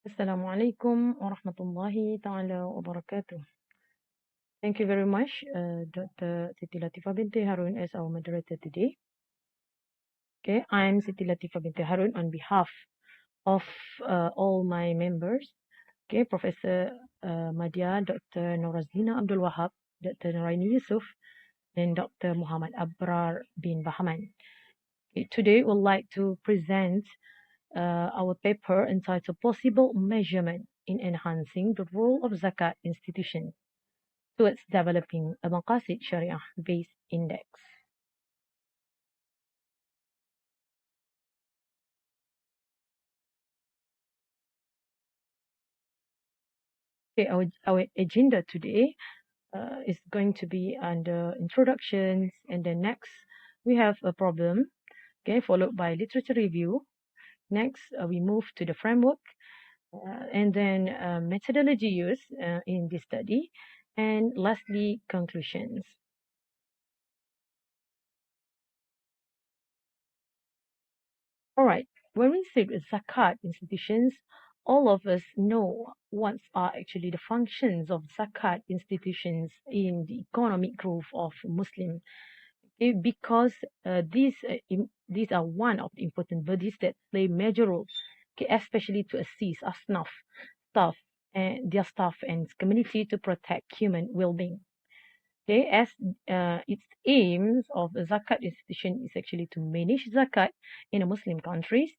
Assalamu alaikum wa rahmatullahi ta'ala wa barakatuh. Thank you very much, Dr. Siti Latifah binti Harun, as our moderator today. Okay, I'm Siti Latifah binti Harun on behalf of all my members. Okay, Professor Madya, Dr. Norazina Abdul Wahab, Dr. Nuraini Yusuf, and Dr. Muhammad Abrar bin Bahaman. Okay, today we'd like to present our paper entitled Possible Measurement in Enhancing the Role of Zakat Institutions towards developing a Maqasid Shariah based index. Okay, our agenda today is going to be under introductions, and then next we have a problem, okay, followed by literature review. Next, we move to the framework, and then methodology used in this study, and lastly, conclusions. All right, when we say zakat institutions, all of us know what are actually the functions of zakat institutions in the economic growth of Muslim. Because these are one of the important bodies that play major roles, okay, especially to assist staff and their staff and community to protect human well-being. Okay, as its aims of the zakat institution is actually to manage zakat in a Muslim countries.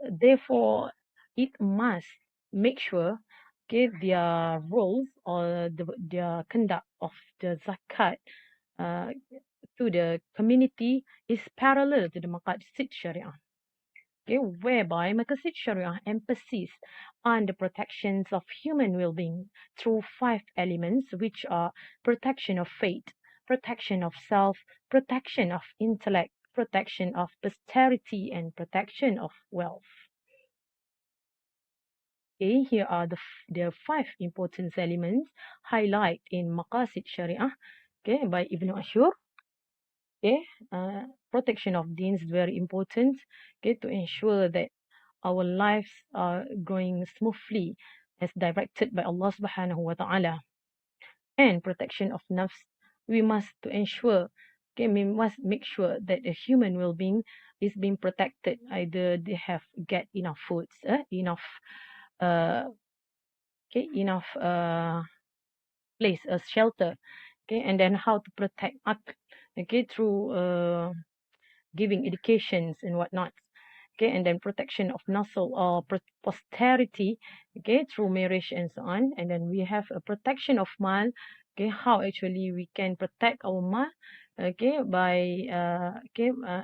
Therefore, it must make sure, okay, their roles or their conduct of the zakat uh, to the community is parallel to the Maqasid Shariah, okay, whereby Maqasid Shariah emphasis on the protections of human well-being through five elements, which are protection of faith, protection of self, protection of intellect, protection of posterity, and protection of wealth. Okay, here are the five important elements highlighted in Maqasid Shariah, okay, by Ibn Ashur. Okay, protection of deen is very important, okay, to ensure that our lives are going smoothly as directed by Allah subhanahu wa ta'ala. And protection of nafs, we must to ensure, okay, we must make sure that the human well-being is being protected. Either they have get enough foods, enough uh, okay, enough place, a shelter, okay, and then how to protect up, okay, through giving educations and whatnot, okay, and then protection of nasl or posterity, okay, through marriage and so on. And then we have a protection of mal, okay, how actually we can protect our mal, okay, by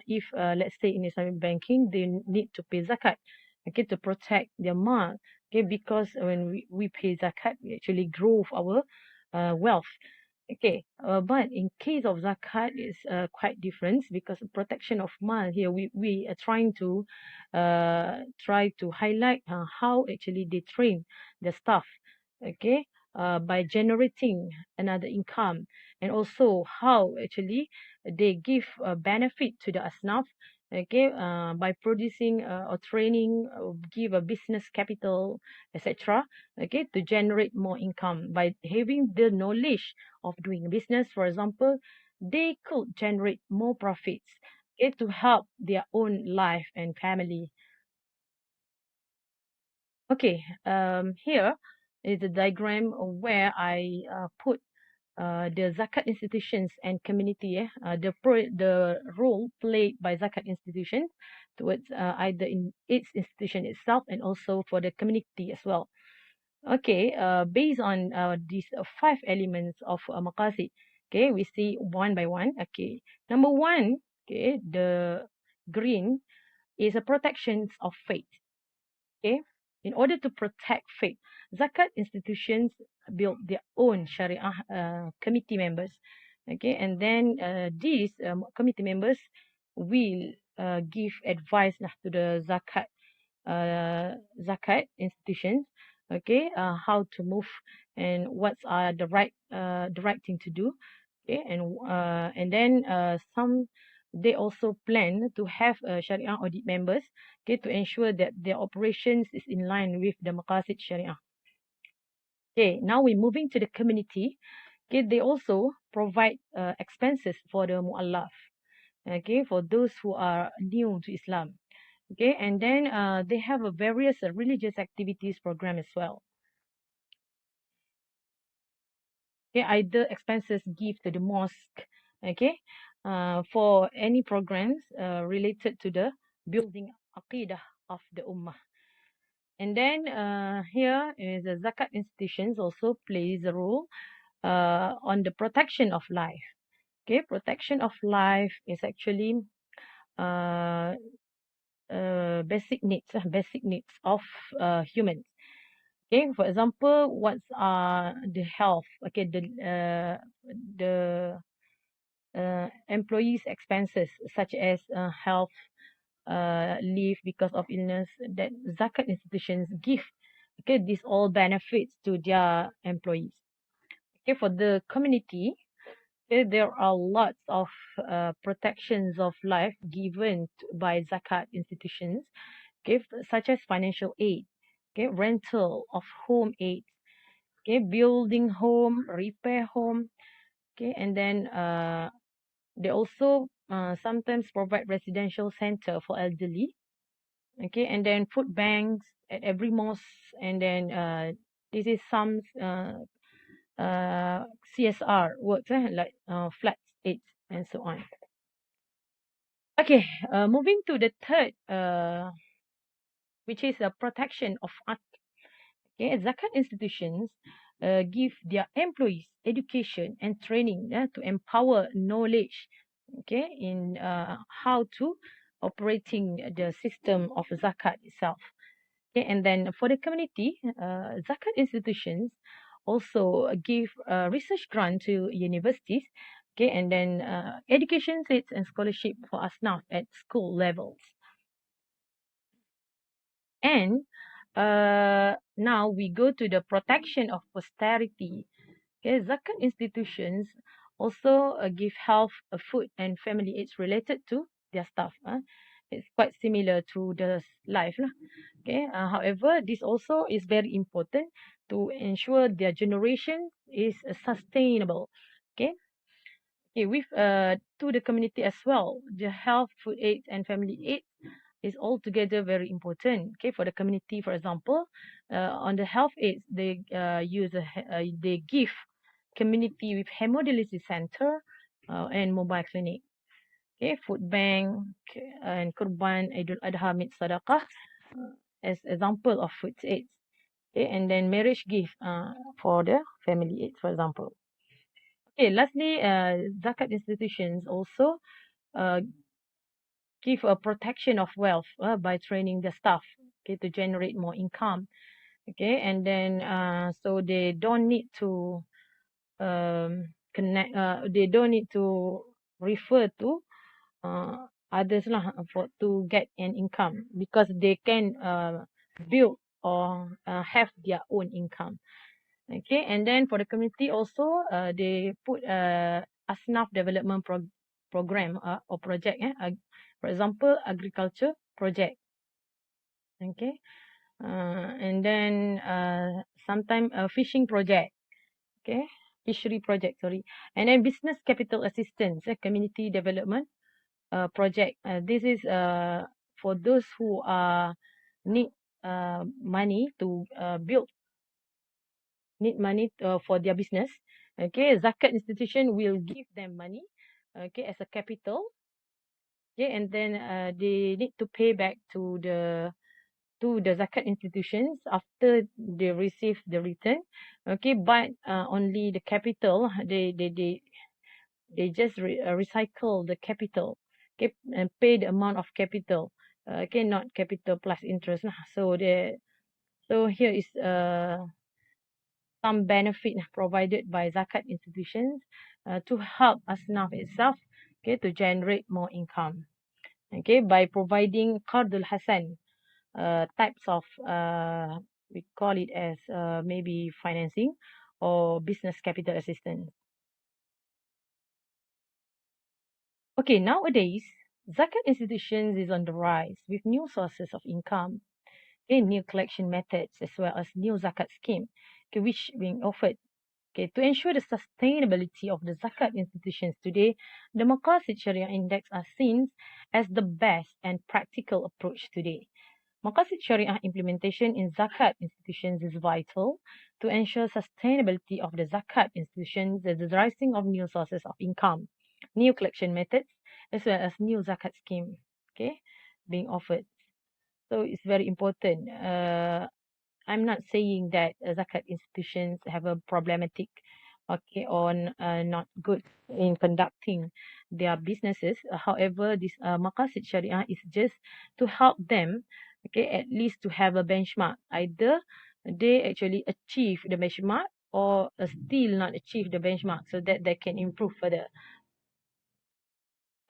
if let's say in Islamic banking they need to pay zakat, okay, to protect their mal, okay, because when we pay zakat we actually grow our wealth. Okay, but in case of zakat, it's quite different because protection of mal here we are trying to try to highlight how actually they train the staff, okay, by generating another income, and also how actually they give a benefit to the asnaf, okay, by producing or training, give a business capital, etc., okay, to generate more income by having the knowledge of doing business. For example, they could generate more profits, okay, to help their own life and family. Okay, here is a diagram where I put the zakat institutions and community, the role played by zakat institutions towards either in its institution itself and also for the community as well. Okay, based on these five elements of maqasid, okay, we see one by one. Okay, number one, okay, the green is a protection of faith. Okay, in order to protect faith, zakat institutions build their own Sharia committee members. Okay, and then these committee members will give advice to the zakat institutions. Okay, how to move and what are the right thing to do. Okay, and then some they also plan to have Sharia audit members, okay, to ensure that their operations is in line with the Maqasid Shariah. Okay, now we're moving to the community. Okay, they also provide expenses for the mu'allaf, okay, for those who are new to Islam. Okay, and then they have a various religious activities program as well. Okay, either expenses give to the mosque, okay, for any programs related to the building aqidah of the ummah. And then here is the zakat institutions also plays a role on the protection of life. Okay, protection of life is actually uh, basic needs of humans. Okay, for example, what's the health? Okay, the employees' expenses such as health leave because of illness that zakat institutions give. Okay, these all benefits to their employees. Okay, for the community, okay, there are lots of protections of life given by zakat institutions, okay, such as financial aid, okay, rental of home aid, okay, building home, repair home, okay, and then they also sometimes provide residential center for elderly, okay, and then food banks at every mosque, and then this is some CSR works, like flat aids and so on. Okay, moving to the third, which is a protection of art. Okay, zakat institutions give their employees education and training to empower knowledge, okay, in how to operating the system of zakat itself. Okay, and then for the community, zakat institutions also give research grant to universities, okay, and then education seats and scholarship for asnaf at school levels. And now we go to the protection of posterity. Okay, zakat institutions also give health, food, and family aids related to their staff. It's quite similar to the life lah. Okay, however, this also is very important to ensure their generation is sustainable. Okay, okay, with to the community as well, the health, food aids, and family aids is altogether very important. Okay, for the community, for example, on the health aids, they they give community with hemodialysis center and mobile clinic. Okay, food bank and Kurban Idul Adha Mid Sadaqah as example of food aids. Okay, and then marriage gift for the family aids, for example. Okay, lastly, zakat institutions also uh, give a protection of wealth by training the staff, okay, to generate more income. Okay, and then so they don't need to connect. They don't need to refer to others lah for to get an income because they can build or have their own income. Okay, and then for the community also, they put asnaf development program or project. For example, agriculture project. Okay, and then sometime a fishing project. Okay, fishery project. Sorry, and then business capital assistance, community development project. This is for those who need money to build, need money for their business. Okay, zakat institution will give them money, okay, as a capital. Okay, and then they need to pay back to the zakat institutions after they receive the return. Okay, but only the capital they just recycle the capital, okay, and pay the amount of capital, okay, not capital plus interest lah. So here is some benefit provided by zakat institutions to help asnaf itself, okay, to generate more income, okay, by providing qardul hasan, types of we call it as maybe financing or business capital assistance. Okay, nowadays, zakat institutions is on the rise with new sources of income, okay, new collection methods, as well as new zakat scheme, okay, which being offered. Okay, to ensure the sustainability of the zakat institutions today, the Maqasid Shariah Index are seen as the best and practical approach today. Maqasid Shariah implementation in zakat institutions is vital to ensure sustainability of the zakat institutions and the rising of new sources of income, new collection methods, as well as new zakat scheme, okay, being offered. So it's very important. I'm not saying that zakat institutions have a problematic, okay, or not good in conducting their businesses. However, this Maqasid Shariah is just to help them, okay, at least to have a benchmark. Either they actually achieve the benchmark or still not achieve the benchmark so that they can improve further.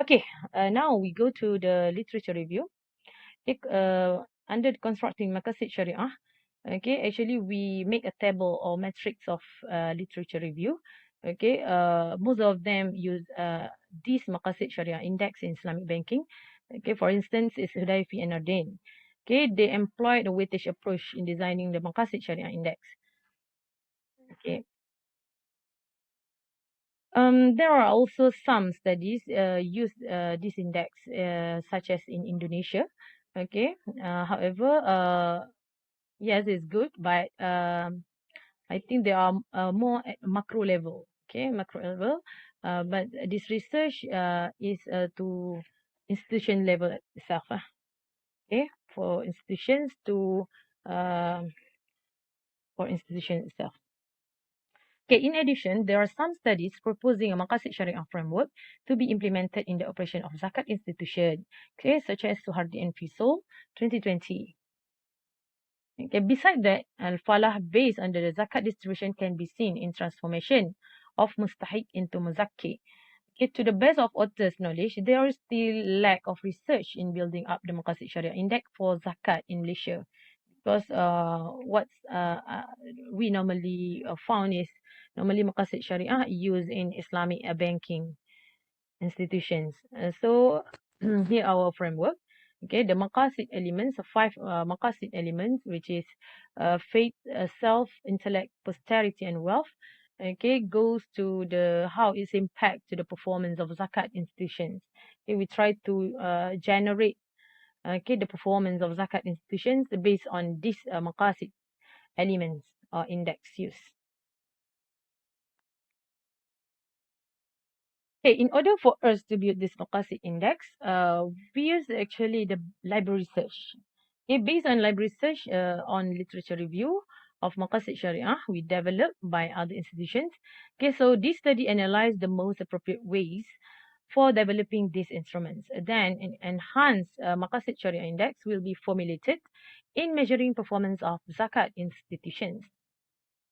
Okay, now we go to the literature review. Under constructing Maqasid Shariah, okay, actually we make a table or matrix of literature review. Okay, most of them use this Maqasid Sharia index in Islamic banking. Okay, for instance, is Hudayfi and Ardain. Okay, they employed a weightage approach in designing the Maqasid Sharia index. Okay, there are also some studies use this index, such as in Indonesia. Okay, however, yes, it's good, but I think they are more at macro level, okay, macro level. But this research is to institution level itself, okay, for institutions to um for institution itself. Okay, in addition, there are some studies proposing a Maqasid Sharia framework to be implemented in the operation of zakat institution, okay, such as Suhardi and Fisol 2020. Okay, beside that, al-falah based on the zakat distribution can be seen in transformation of mustahiq into muzakki. Okay, to the best of authors' knowledge, there is still lack of research in building up the Maqasid Sharia Index for zakat in Malaysia. Because what's we normally found is normally Maqasid Sharia used in Islamic banking institutions. So here our framework. Okay, the Maqasid elements, the five Maqasid elements, which is faith, self, intellect, posterity, and wealth. Okay, goes to the how its impact to the performance of zakat institutions. Okay, we try to generate okay the performance of zakat institutions based on these Maqasid elements or index use. Okay, in order for us to build this Maqasid index, we use actually the library search. Okay, based on library search on literature review of Maqasid Sharia, we developed by other institutions. Okay, so this study analyzed the most appropriate ways for developing these instruments. Then, an enhanced Maqasid Sharia index will be formulated in measuring performance of zakat institutions.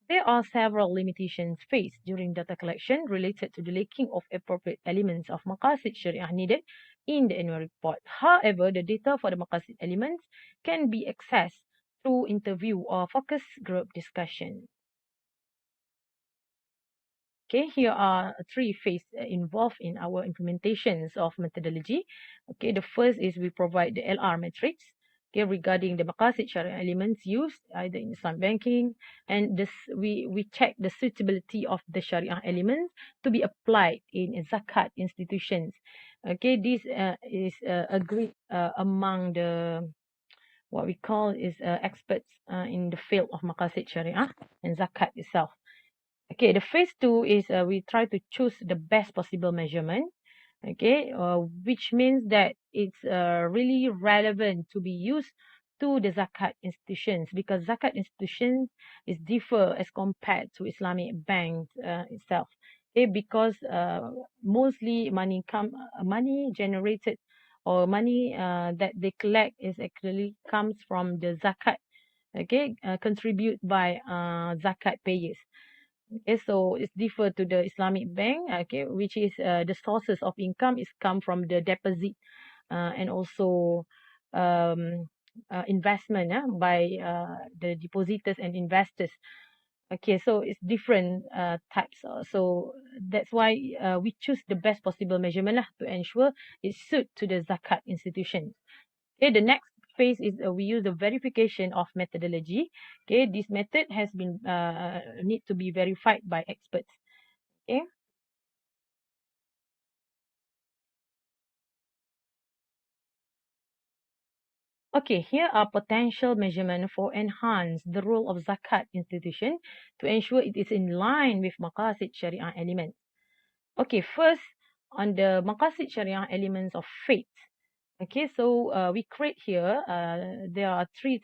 There are several limitations faced during data collection related to the lacking of appropriate elements of Maqasid Sharia needed in the annual report. However, the data for the Maqasid elements can be accessed through interview or focus group discussion. Okay, here are three phases involved in our implementations of methodology. Okay, the first is we provide the LR matrix. Okay, regarding the Maqasid Sharia elements used either in Islam banking, and this we check the suitability of the Sharia elements to be applied in zakat institutions. Okay, this is agreed among the what we call is experts in the field of Maqasid Sharia and zakat itself. Okay, the phase two is we try to choose the best possible measurement. Okay, which means that it's really relevant to be used to the zakat institutions because zakat institutions is differ as compared to Islamic banks itself. Okay, because mostly money generated or money that they collect is actually comes from the zakat. Okay, contribute by zakat payers. Okay, so it's differ to the Islamic bank, okay, which is the sources of income is come from the deposit and also investment by the depositors and investors. Okay, so it's different types. So that's why we choose the best possible measurement lah, to ensure it suit to the zakat institution. Okay, the next phase is we use the verification of methodology. Okay, this method has been need to be verified by experts. Okay. Okay, here are potential measurement for enhance the role of zakat institution to ensure it is in line with Maqasid Shariah elements. Okay, first on the Maqasid Shariah elements of faith. Okay, so we create here, there are three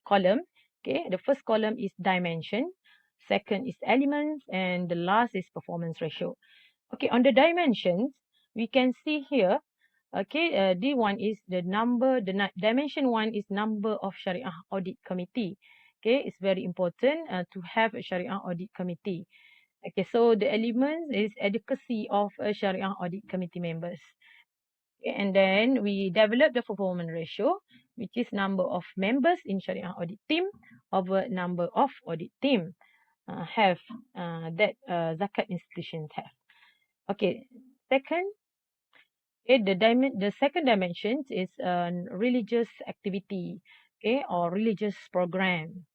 column. Okay, the first column is dimension, second is elements, and the last is performance ratio. Okay, on the dimensions, we can see here, okay, D1 is the number, dimension 1 is number of Sharia Audit Committee. Okay, it's very important to have a Sharia Audit Committee. Okay, so the elements is adequacy of a Sharia Audit Committee members. Okay, and then we develop the performance ratio, which is number of members in Sharia Audit Team over number of audit team have that zakat institutions have. Okay, second, okay, the second dimension is religious activity, okay, or religious program,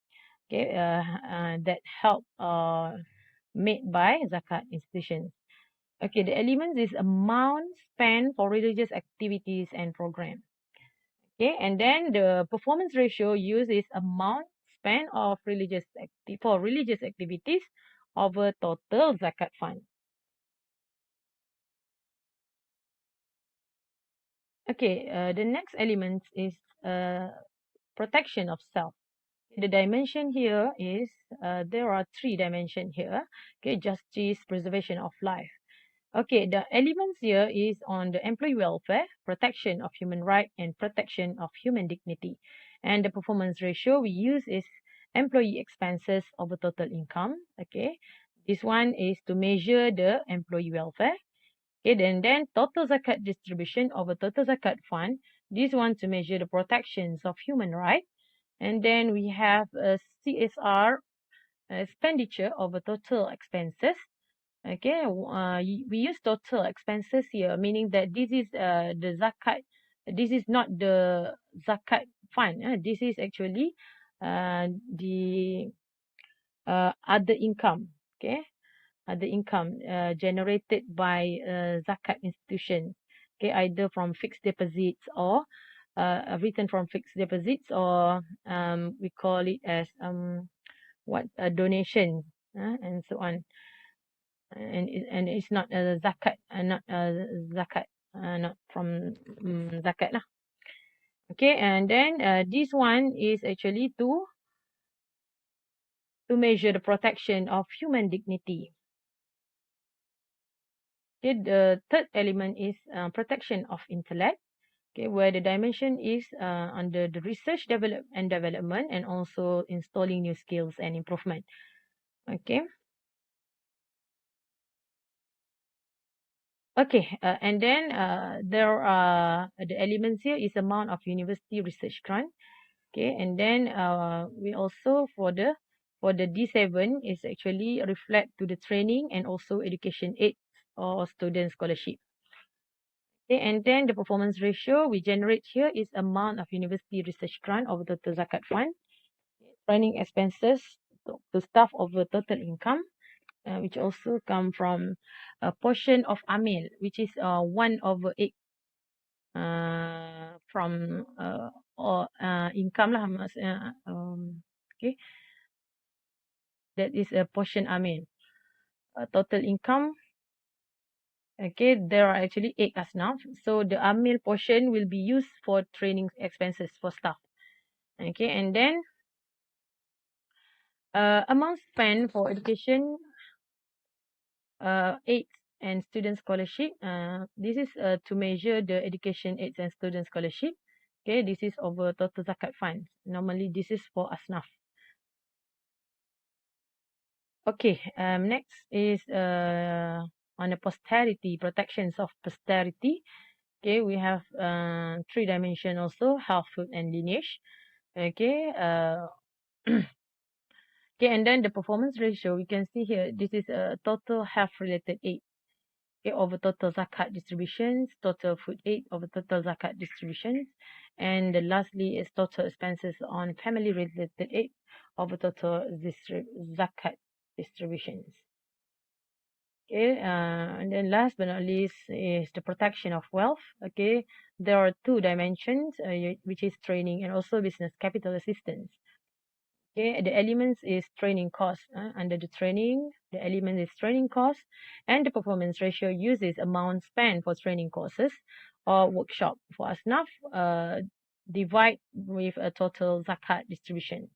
okay, that help made by zakat institutions. Okay, the elements is amount spent for religious activities and program. Okay, and then the performance ratio used is amount spent of for religious activities over total zakat fund. Okay, the next element is protection of self. The dimension here is there are three dimensions here. Okay, justice, preservation of life. Okay, the elements here is on the employee welfare, protection of human right, and protection of human dignity. And the performance ratio we use is employee expenses over total income. Okay, this one is to measure the employee welfare. Okay, then total zakat distribution over total zakat fund. This one to measure the protections of human rights. And then we have a CSR expenditure over total expenses. Okay, we use total expenses here, meaning that this is the zakat. This is not the zakat fund. This is actually the other income. Okay, other income generated by zakat institution. Okay, either from fixed deposits or written from fixed deposits, or we call it as what a donation and so on. And it's not a zakat, not from zakat lah. Okay, and then this one is actually to measure the protection of human dignity. Okay, the third element is protection of intellect. Okay, where the dimension is under the research development and also installing new skills and improvement. Okay. Okay, and then there are the elements here is amount of university research grant. Okay, and then we also for the D7 is actually reflect to the training and also education aid or student scholarship. Okay, and then the performance ratio we generate here is amount of university research grant over total zakat fund, training expenses to staff over total income, which also come from a portion of amil, which is 1/8 from or income lah, okay, that is a portion amil. Total income, okay, there are actually 8 asnaf, so the amil portion will be used for training expenses for staff. Okay, and then amount spent for education aids and student scholarship. This is to measure the education aids and student scholarship. Okay, this is over total zakat funds. Normally, this is for asnaf. Okay, next is on the posterity, protections of posterity. Okay, we have three dimension also, health, food, and lineage. Okay, Okay, and then the performance ratio, we can see here, this is a total health-related aid, okay, over total zakat distributions, total food aid over total zakat distributions, and lastly is total expenses on family-related aid over total zakat distributions. Okay, and then last but not least is the protection of wealth. Okay, there are two dimensions, which is training and also business capital assistance. Okay, the elements is training cost. Under the training, the element is training cost, and the performance ratio uses amount spent for training courses or workshop. For asnaf, divide with a total zakat distribution.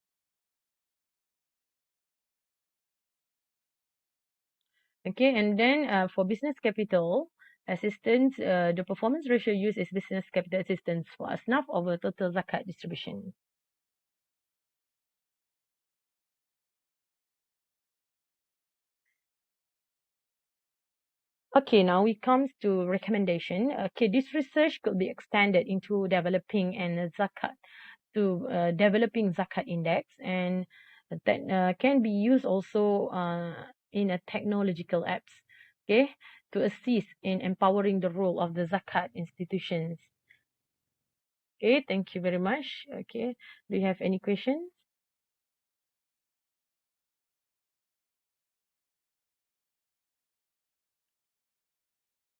Okay, and then for business capital assistance, the performance ratio used is business capital assistance for asnaf over total zakat distribution. Okay, now we comes to recommendation. Okay, this research could be extended into developing and zakat to developing zakat index, and that can be used also in a technological apps. Okay, to assist in empowering the role of the zakat institutions. Okay, thank you very much. Okay, do you have any question?